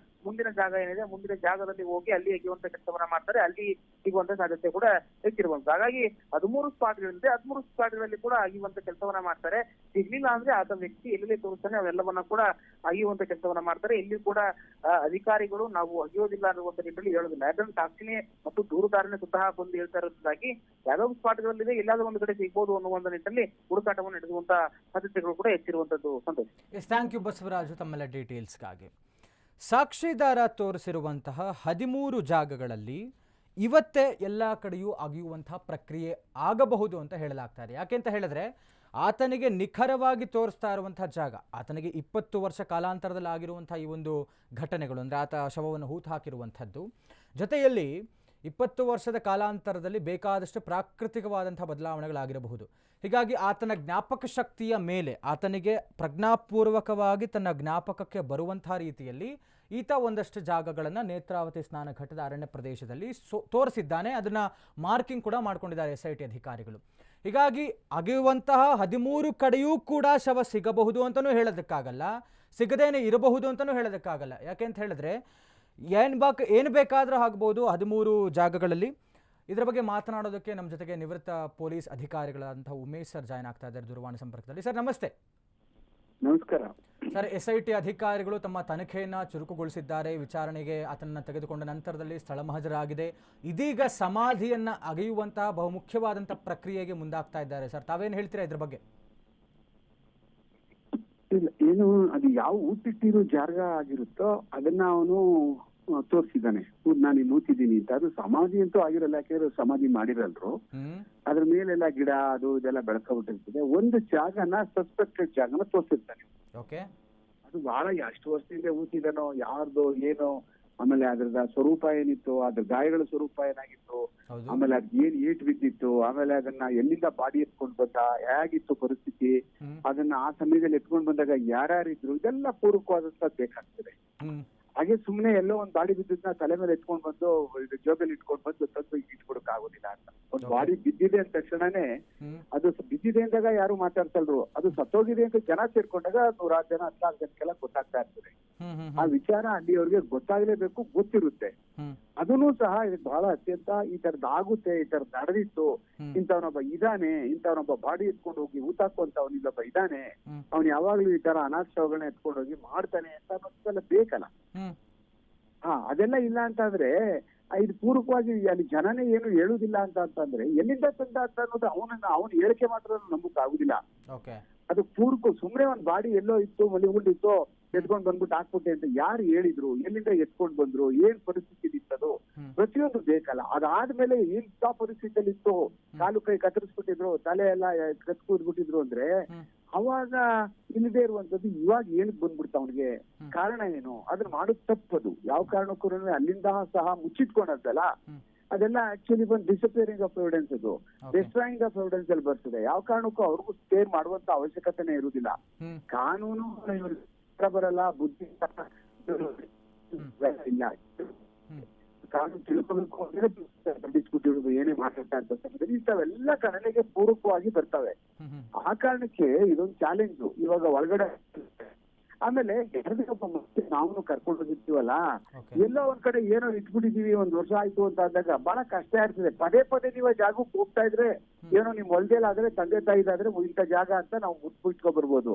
ಮುಂದಿನ ಜಾಗ ಏನಿದೆ, ಮುಂದಿನ ಜಾಗದಲ್ಲಿ ಹೋಗಿ ಅಲ್ಲಿ ಅಗಿಯುವಂತ ಕೆಲಸವನ್ನ ಮಾಡ್ತಾರೆ. ಅಲ್ಲಿ ಸಿಗುವಂತ ಸಾಧ್ಯತೆ ಕೂಡ ಹೆಚ್ಚಿರುವಂತ. ಹಾಗಾಗಿ 13 ಸ್ಪಾಟ್ಗಳಿಂದ 13 ಸ್ಪಾಟ್ಗಳಲ್ಲಿ ಕೂಡ ಅಗಿಯುವಂತ ಕೆಲಸವನ್ನ ಮಾಡ್ತಾರೆ. ಸಿಗ್ಲಿಲ್ಲ ಅಂದ್ರೆ ಆತ ವ್ಯಕ್ತಿ ಎಲ್ಲೆಲ್ಲಿ ತೋರಿಸ್ತಾನೆ ಅವೆಲ್ಲವನ್ನ ಕೂಡ ಅಗಿಯುವಂತ ಕೆಲಸವನ್ನ ಮಾಡ್ತಾರೆ. ಇಲ್ಲಿ ಕೂಡ ಅಧಿಕಾರಿಗಳು ನಾವು ಅಗಿಯೋದಿಲ್ಲ ಅನ್ನುವಂತ ನಿಟ್ಟಿನಲ್ಲಿ ಹೇಳೋದಿಲ್ಲ. ಯಾಕಂದ್ರೆ ಸಾಕ್ಷಿನೇ ಮತ್ತು ದೂರುದಾರನೇ ಸ್ವತಃ ಬಂದು ಹೇಳ್ತಾ ಇರೋದಾಗಿ ಯಾವ್ಯಾವ ಸ್ಪಾಟ್ಗಳಲ್ಲಿದೆ ಎಲ್ಲಾದ್ರೂ ಒಂದು ಕಡೆ ಸಿಗ್ಬೋದು ಅನ್ನುವಂತ ನಿಟ್ಟಿನಲ್ಲಿ ಹುಡುಕಾಟವನ್ನು ನಡೆಸುವಂತ ಸಾಧ್ಯತೆಗಳು ಕೂಡ ಹೆಚ್ಚಿರುವಂತದ್ದು. ಸಂತೋಷ್. ಥ್ಯಾಂಕ್ ಯು ಬಸವರಾಜು ತಮ್ಮೆಲ್ಲ ಡೀಟೇಲ್ಸ್ಗಾಗಿ. ಸಾಕ್ಷಿದಾರ ತೋರಿಸಿರುವಂತಹ 13 ಜಾಗಗಳಲ್ಲಿ ಇವತ್ತೇ ಎಲ್ಲ ಕಡೆಯೂ ಅಗಿಯುವಂತಹ ಪ್ರಕ್ರಿಯೆ ಆಗಬಹುದು ಅಂತ ಹೇಳಲಾಗ್ತಾ ಇದೆ. ಯಾಕೆಂತ ಹೇಳಿದ್ರೆ ಆತನಿಗೆ ನಿಖರವಾಗಿ ತೋರಿಸ್ತಾ ಇರುವಂತಹ ಜಾಗ, ಆತನಿಗೆ 20 ವರ್ಷ ಕಾಲಾಂತರದಲ್ಲಿ ಆಗಿರುವಂಥ ಈ ಒಂದು ಘಟನೆಗಳು, ಅಂದರೆ ಆತ ಶವವನ್ನು ಹೂತು ಹಾಕಿರುವಂಥದ್ದು, ಜೊತೆಯಲ್ಲಿ 20 ವರ್ಷದ ಕಾಲಾಂತರದಲ್ಲಿ ಬೇಕಾದಷ್ಟು ಪ್ರಾಕೃತಿಕವಾದಂಥ ಬದಲಾವಣೆಗಳಾಗಿರಬಹುದು. ಹೀಗಾಗಿ ಆತನ ಜ್ಞಾಪಕ ಶಕ್ತಿಯ ಮೇಲೆ ಆತನಿಗೆ ಪ್ರಜ್ಞಾಪೂರ್ವಕವಾಗಿ ತನ್ನ ಜ್ಞಾಪಕಕ್ಕೆ ಬರುವಂಥ ರೀತಿಯಲ್ಲಿ ಈತ ಒಂದಷ್ಟು ಜಾಗಗಳನ್ನು ನೇತ್ರಾವತಿ ಸ್ನಾನ ಘಟ್ಟದ ಅರಣ್ಯ ಪ್ರದೇಶದಲ್ಲಿ ತೋರಿಸಿದ್ದಾನೆ. ಅದನ್ನು ಮಾರ್ಕಿಂಗ್ ಕೂಡ ಮಾಡ್ಕೊಂಡಿದ್ದಾರೆ SIT ಅಧಿಕಾರಿಗಳು. ಹೀಗಾಗಿ ಅಗೆಯುವಂತಹ 13 ಕಡೆಯೂ ಕೂಡ ಶವ ಸಿಗಬಹುದು ಅಂತಲೂ ಹೇಳೋದಕ್ಕಾಗಲ್ಲ, ಸಿಗದೇನೆ ಇರಬಹುದು ಅಂತಲೂ ಹೇಳೋದಕ್ಕಾಗಲ್ಲ. ಯಾಕೆ ಅಂತ ಹೇಳಿದ್ರೆ ಏನು ಬೇಕಾದರೂ ಆಗ್ಬೋದು 13 ಜಾಗಗಳಲ್ಲಿ. ಇದರ ಬಗ್ಗೆ ಮಾತನಾಡೋದಕ್ಕೆ ನಮ್ಮ ಜೊತೆಗೆ ನಿವೃತ್ತ ಪೊಲೀಸ್ ಅಧಿಕಾರಿಗಳಾದಂಥ ಉಮೇಶ್ ಸರ್ ಜಾಯ್ನ್ ಆಗ್ತಾ ಇದ್ದಾರೆ ದೂರವಾಣಿ ಸಂಪರ್ಕದಲ್ಲಿ. ಸರ್ ನಮಸ್ತೆ. ನಮಸ್ಕಾರ ಸರ್, SIT ಅಧಿಕಾರಿಗಳು ತಮ್ಮ ತನಿಖೆಯನ್ನು ಚುರುಕುಗೊಳಿಸಿದ್ದಾರೆ. ವಿಚಾರಣೆಗೆ ಆತನನ್ನು ತೆಗೆದುಕೊಂಡ ನಂತರದಲ್ಲಿ ಸ್ಥಳ ಮಹಜರಾಗಿದೆ. ಇದೀಗ ಸಮಾಧಿಯನ್ನು ಅಗೆಯುವಂತಹ ಬಹುಮುಖ್ಯವಾದಂಥ ಪ್ರಕ್ರಿಯೆಗೆ ಮುಂದಾಗ್ತಾ ಇದ್ದಾರೆ. ಸರ್, ತಾವೇನು ಹೇಳ್ತೀರಾ ಇದ್ರ ಬಗ್ಗೆ? ಏನು ಅದು ಯಾವ ಊಟಿಟ್ಟಿರೋ ಜಾಗ ಆಗಿರುತ್ತೋ ಅದನ್ನ ಅವನು ತೋರಿಸಿದ್ದಾನೆ. ನಾನು ಇಲ್ಲಿ ಊತಿದ್ದೀನಿ ಅಂತ. ಅದು ಸಮಾಧಿ ಅಂತೂ ಆಗಿರಲ್ಲ, ಯಾಕೆಂದ್ರೆ ಸಮಾಧಿ ಮಾಡಿರಲ್ರು. ಅದ್ರ ಮೇಲೆಲ್ಲ ಗಿಡ ಅದು ಇದೆಲ್ಲ ಬೆಳ್ಕೊಬಿಟ್ಟಿರ್ತದೆ. ಒಂದು ಜಾಗನ ಸಸ್ಪೆಕ್ಟೆಡ್ ಜಾಗನ ತೋರಿಸಿರ್ತಾನೆ. ಅದು ಬಹಳ ಎಷ್ಟು ವರ್ಷದಿಂದ ಊತಿದನೋ, ಯಾರ್ದು ಏನೋ, ಆಮೇಲೆ ಅದ್ರದ ಸ್ವರೂಪ ಏನಿತ್ತು, ಅದ್ರ ಗಾಯಗಳ ಸ್ವರೂಪ ಏನಾಗಿತ್ತು, ಆಮೇಲೆ ಅದ್ ಏನ್ ಏಟ್ ಬಿದ್ದಿತ್ತು, ಆಮೇಲೆ ಅದನ್ನ ಎಲ್ಲಿಂದ ಬಾಡಿ ಎತ್ಕೊಂಡ್ ಬಂದ, ಹೇಗಿತ್ತು ಪರಿಸ್ಥಿತಿ, ಅದನ್ನ ಆ ಸಮಯದಲ್ಲಿ ಎತ್ಕೊಂಡ್ ಬಂದಾಗ ಯಾರ್ಯಾರಿದ್ರು, ಇದೆಲ್ಲ ಪೂರಕವಾದಂತ ಬೇಕಾಗ್ತದೆ. ಹಾಗೆ ಸುಮ್ನೆ ಎಲ್ಲೋ ಒಂದ್ ಬಾಡಿ ಬಿದ್ದನ್ನ ತಲೆ ಮೇಲೆ ಎತ್ಕೊಂಡ್ ಬಂದು ಜೋಬಲ್ಲಿ ಇಟ್ಕೊಂಡ್ ಬಂದು ತಂದು ಇಟ್ಕೊಡಕ್ ಆಗೋದಿಲ್ಲ ಅಂತ. ಒಂದ್ ಬಾಡಿ ಬಿದ್ದಿದೆ ಅಂದ ತಕ್ಷಣನೇ ಅದು ಬಿದ್ದಿದೆ ಅಂದಾಗ ಯಾರು ಮಾತಾಡ್ತಲ್ರು, ಅದು ಸತ್ತೋಗಿದೆ ಅಂತ ಜನ ಸೇರ್ಕೊಂಡಾಗ 100 ಜನ 16 ಜನಕ್ಕೆಲ್ಲ ಗೊತ್ತಾಗ್ತಾ ಇರ್ತದೆ. ಆ ವಿಚಾರ ಅಲ್ಲಿಯವ್ರಿಗೆ ಗೊತ್ತಾಗ್ಲೇಬೇಕು, ಗೊತ್ತಿರುತ್ತೆ. ಅದನ್ನು ಸಹ ಇದು ಬಹಳ ಅತ್ಯಂತ ಈ ತರದ್ ಆಗುತ್ತೆ, ಈ ತರದ್ ನಡೆದಿತ್ತು, ಇಂಥವನೊಬ್ಬ ಇದಾನೆ, ಇಂಥವನೊಬ್ಬ ಬಾಡಿ ಎತ್ಕೊಂಡು ಹೋಗಿ ಊಟ ಹಾಕುವಂತವ್ನು ಇಲ್ಲೊಬ್ಬ ಇದಾನೆ, ಅವ್ನು ಯಾವಾಗ್ಲೂ ಈ ತರ ಅನಾಥ ಶವಗಳನ್ನ ಎತ್ಕೊಂಡು ಹೋಗಿ ಮಾಡ್ತಾನೆ ಅಂತ ಅನ್ನೋದೆಲ್ಲ ಬೇಕಲ್ಲ. ಅದೆಲ್ಲ ಇಲ್ಲ ಅಂತಂದ್ರೆ ಇದು ಪೂರ್ವಕವಾಗಿ ಅಲ್ಲಿ ಜನನೇ ಏನು ಹೇಳುದಿಲ್ಲ ಅಂತಂದ್ರೆ ಎಲ್ಲಿಂದ ತಂದ ಅಂತ ಅನ್ನೋದು ಅವನ ಹೇಳಿಕೆ ಮಾತ್ರ ನಂಬಕ್ ಆಗುದಿಲ್ಲ. ಅದು ಪೂರ್ವಕ ಸುಮ್ನೆ ಒಂದ್ ಬಾಡಿ ಎಲ್ಲೋ ಇತ್ತು, ಮಲಿಗುಂಡಿತ್ತು, ಎತ್ಕೊಂಡ್ ಬಂದ್ಬಿಟ್ಟು ಹಾಕ್ಬಿಟ್ಟೆ ಅಂತ ಯಾರು ಹೇಳಿದ್ರು, ಎಲ್ಲಿಂದ ಎತ್ಕೊಂಡ್ ಬಂದ್ರು, ಏನ್ ಪರಿಸ್ಥಿತಿ ಇತ್ತದು ಪ್ರತಿಯೊಂದು ಬೇಕಲ್ಲ. ಅದಾದ್ಮೇಲೆ ಎಂತ ಪರಿಸ್ಥಿತಿಯಲ್ಲಿ ಇತ್ತು, ಕಾಲು ಕೈ ಕತ್ತರಿಸ್ಬಿಟ್ಟಿದ್ರು, ತಲೆ ಎಲ್ಲ ಕತ್ಕೂದ್ಬಿಟ್ಟಿದ್ರು ಅಂದ್ರೆ ಅವಾಗ ಇಲ್ಲದೆ ಇರುವಂತದ್ದು ಇವಾಗ ಏನಕ್ ಬಂದ್ಬಿಡ್ತ ಅವನಿಗೆ, ಕಾರಣ ಏನು, ಅದನ್ನ ಮಾಡೋದ್ ತಪ್ಪದು. ಯಾವ ಕಾರಣಕ್ಕೂ ಅಲ್ಲಿಂದ ಸಹ ಮುಚ್ಚಿಟ್ಕೊಂಡದ್ದಲ್ಲ, ಅದೆಲ್ಲ ಆಕ್ಚುಲಿ ಬಂದು ಡಿಸಪಿಯರಿಂಗ್ ಆಫ್ ಎವಿಡೆನ್ಸ್, ಅದು ಡಿಸ್ಟ್ರಾಯಿಂಗ್ ಆಫ್ ಎವಿಡೆನ್ಸ್ ಅಲ್ಲಿ ಬರ್ತದೆ. ಯಾವ ಕಾರಣಕ್ಕೂ ಅವ್ರಿಗೂ ಸ್ಟೇರ್ ಮಾಡುವಂತ ಅವಶ್ಯಕತೆನೇ ಇರುವುದಿಲ್ಲ. ಕಾನೂನು ಬರಲ್ಲ, ಬುದ್ಧಿ ಇಲ್ಲ, ಕಾನೂನು ತಿಳ್ಕೊಬೇಕು ಅಂದ್ರೆ ಖಂಡಿಸ್ಬಿಟ್ಟಿರೋದು ಏನೇ ಮಾತಾಡ್ತಾ ಇರ್ತದೆ, ಇಂಥವೆಲ್ಲ ಕನ್ನಡಿಗೆ ಪೂರಕವಾಗಿ ಬರ್ತವೆ. ಆ ಕಾರಣಕ್ಕೆ ಇದೊಂದು ಚಾಲೆಂಜು ಇವಾಗ ಒಳಗಡೆ. ಆಮೇಲೆ ಮತ್ತೆ ನಾವು ಕರ್ಕೊಂಡು ಹೋಗಿರ್ತೀವಲ್ಲ, ಎಲ್ಲೋ ಒಂದ್ ಕಡೆ ಏನೋ ಇಟ್ಬಿಟ್ಟಿದೀವಿ, 1 ವರ್ಷ ಆಯ್ತು ಅಂತ ಆದಾಗ ಬಹಳ ಕಷ್ಟ ಇರ್ತದೆ. ಪದೇ ಪದೇ ನೀವು ಜಾಗಕ್ಕೆ ಹೋಗ್ತಾ ಇದ್ರೆ, ಏನೋ ನಿಮ್ ಹೊಲ್ದೇಲಾದ್ರೆ ತಂದೆ ತಾಯಿದಾದ್ರೆ ಇಂಥ ಜಾಗ ಅಂತ ನಾವು ಮುಟ್ಬಿಟ್ಕೊ ಬರ್ಬೋದು.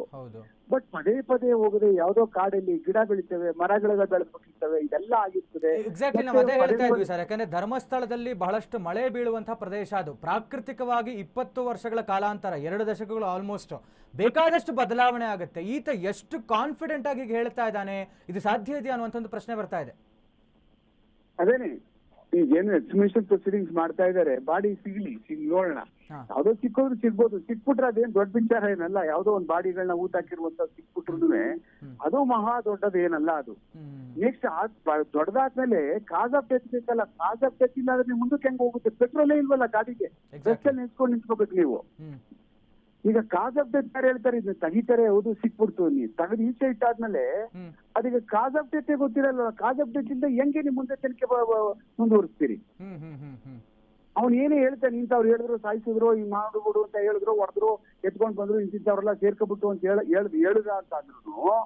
ಬಟ್ ಪದೇ ಪದೇ ಹೋಗದೆ ಯಾವ್ದೋ ಕಾಡಲ್ಲಿ ಗಿಡ ಬೆಳಿತವೆ, ಮರಗಳ ಬೆಳೆದ್ಬಿಟ್ಟಿರ್ತವೆ, ಇದೆಲ್ಲ ಆಗಿರ್ತದೆ. ಎಕ್ಸಾಕ್ಟ್ಲಿ ನಾವು ಅದೇ ಹೇಳ್ತಾ ಇದ್ವಿ ಸರ್. ಯಾಕಂದ್ರೆ ಧರ್ಮಸ್ಥಳದಲ್ಲಿ ಬಹಳಷ್ಟು ಮಳೆ ಬೀಳುವಂತಹ ಪ್ರದೇಶ ಅದು. ಪ್ರಾಕೃತಿಕವಾಗಿ 20 ವರ್ಷಗಳ ಕಾಲಾಂತರ, 2 ದಶಕಗಳು ಆಲ್ಮೋಸ್ಟ್, ಬೇಕಾದಷ್ಟು ಬದಲಾವಣೆ ಆಗುತ್ತೆ. ಈತ ಎಷ್ಟು ಕಾನ್ಫಿಡೆಂಟ್ ಆಗಿ ಹೇಳ್ತಾ ಇದ್ದಾನೆ, ಇದು ಸಾಧ್ಯ ಇದೆಯಾ ಅನ್ನುವಂತ ಒಂದು ಪ್ರಶ್ನೆ ಬರ್ತಾ ಇದೆ. ಅದೇನೆ ಈಗೇನು ಎಕ್ಸಿಬಿಷನ್ ಪ್ರೊಸೀಡಿಂಗ್ಸ್ ಮಾಡ್ತಾ ಇದಾರೆ, ಬಾಡಿ ಸಿಗ್ಲಿ ನೋಡೋಣ, ಯಾವ್ದೋ ಸಿಕ್ಕೋದ್ರು ಸಿಗ್ಬೋದು, ಸಿಕ್ಬಿಟ್ರೆ ಅದೇನ್ ದೊಡ್ಡ ವಿಚಾರ ಏನಲ್ಲ. ಯಾವ್ದೋ ಒಂದ್ ಬಾಡಿಗಳನ್ನ ಊಟ ಹಾಕಿರುವಂತ ಸಿಕ್ಬಿಟ್ರು ಅದು ಮಹಾ ದೊಡ್ಡದ ಏನಲ್ಲ. ಅದು ನೆಕ್ಸ್ಟ್ ದೊಡ್ಡದಾದ್ಮೇಲೆ ಕಾಸ್ ಆಫ್ ಡೆತ್ ಬೇಕಲ್ಲ. ಕಾಸ್ ಆಫ್ ಡೆತ್ ಇಲ್ಲ ಅಂದ್ರೆ ಮುಂದಕ್ಕೆ ಹೆಂಗ್ ಹೋಗುತ್ತೆ? ಪೆಟ್ರೋಲೇ ಇಲ್ವಲ್ಲ ಗಾಡಿಗೆ, ಬಸ್ಸಲ್ಲಿ ನಿಂತ್ಕೋಬೇಕು ನೀವು. ಈಗ ಕಾಸ್ ಆಫ್ ಡೆತ್ ಯಾರು ಹೇಳ್ತಾರೆ, ಇದನ್ನ ತೆಗಿತಾರೆ, ಹೌದು ಸಿಕ್ಬಿಡ್ತು, ನೀ ತೆಗೆದು ಈಚೆ ಇಟ್ಟಾದ್ಮೇಲೆ ಅದೀಗ ಕಾಸ್ ಆಫ್ ಡೆತ್ ಗೊತ್ತಿರಲ್ಲ. ಕಾಸ್ ಆಫ್ ಡೆತ್ ಇಂದ ಹೆಂಗೆ ನಿಮ್ ಮುಂದೆ ತನಿಖೆ ಮುಂದುವರಿಸ್ತೀರಿ? ಅವ್ನು ಏನೇ ಹೇಳ್ತಾನೆ, ಇಂಥವ್ರು ಹೇಳಿದ್ರು, ಸಾಯಿಸಿದ್ರು, ಈ ಮಾಡುಬಿಡು ಅಂತ ಹೇಳಿದ್ರು, ಹೊಡೆದ್ರು, ಎತ್ಕೊಂಡ್ ಬಂದ್ರು, ಇಂಥವ್ರೆಲ್ಲ ಸೇರ್ಕೊಬಿಟ್ಟು ಅಂತ ಹೇಳುದ ಅಂತ ಅಂದ್ರು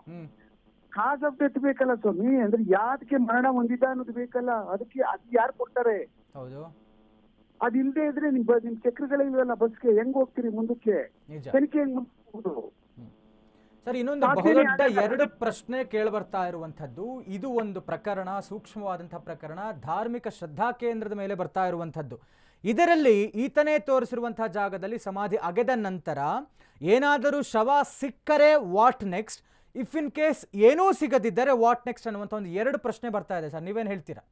ಕಾಸ್ ಆಫ್ ಡೆತ್ ಬೇಕಲ್ಲ ಸ್ವಾಮಿ. ಅಂದ್ರೆ ಯಾದಕ್ಕೆ ಮರಣ ಹೊಂದಿದ ಅನ್ನೋದು ಬೇಕಲ್ಲ. ಅದಕ್ಕೆ ಅದು ಯಾರು ಕೊಡ್ತಾರೆ? ಅದಿಲ್ಲದೆ ಇದ್ರೆ ನಿಮ್ ಚಕ್ರಗಳಿಲ್ವಲ್ಲ ಬಸ್ಗೆ, ಹೆಂಗ್ ಹೋಗ್ತೀರಿ ಮುಂದಕ್ಕೆ? ತನಿಖೆ ಹೆಂಗ್ ಮುಂದೆ? ಸರ್, ಇನ್ನೊಂದು ಬಹುದೊಡ್ಡ 2 ಪ್ರಶ್ನೆ ಕೇಳಬರ್ತಾ ಇರುವಂತದ್ದು. ಇದು ಒಂದು ಪ್ರಕರಣ, ಸೂಕ್ಷ್ಮವಾದಂತಹ ಪ್ರಕರಣ, ಧಾರ್ಮಿಕ ಶ್ರದ್ಧಾ ಕೇಂದ್ರದ ಮೇಲೆ ಬರ್ತಾ ಇರುವಂತದ್ದು. ಇದರಲ್ಲಿ ಈತನೇ ತೋರಿಸಿರುವಂತಹ ಜಾಗದಲ್ಲಿ ಸಮಾಧಿ ಅಗೆದ ನಂತರ ಏನಾದರೂ ಶವ ಸಿಕ್ಕರೆ what next, if in case ಏನೂ ಸಿಗದಿದ್ದರೆ ವಾಟ್ ನೆಕ್ಸ್ಟ್ ಅನ್ನುವಂಥ ಒಂದು 2 ಪ್ರಶ್ನೆ ಬರ್ತಾ ಇದೆ ಸರ್. ನೀವೇನ್ ಹೇಳ್ತೀರಾ?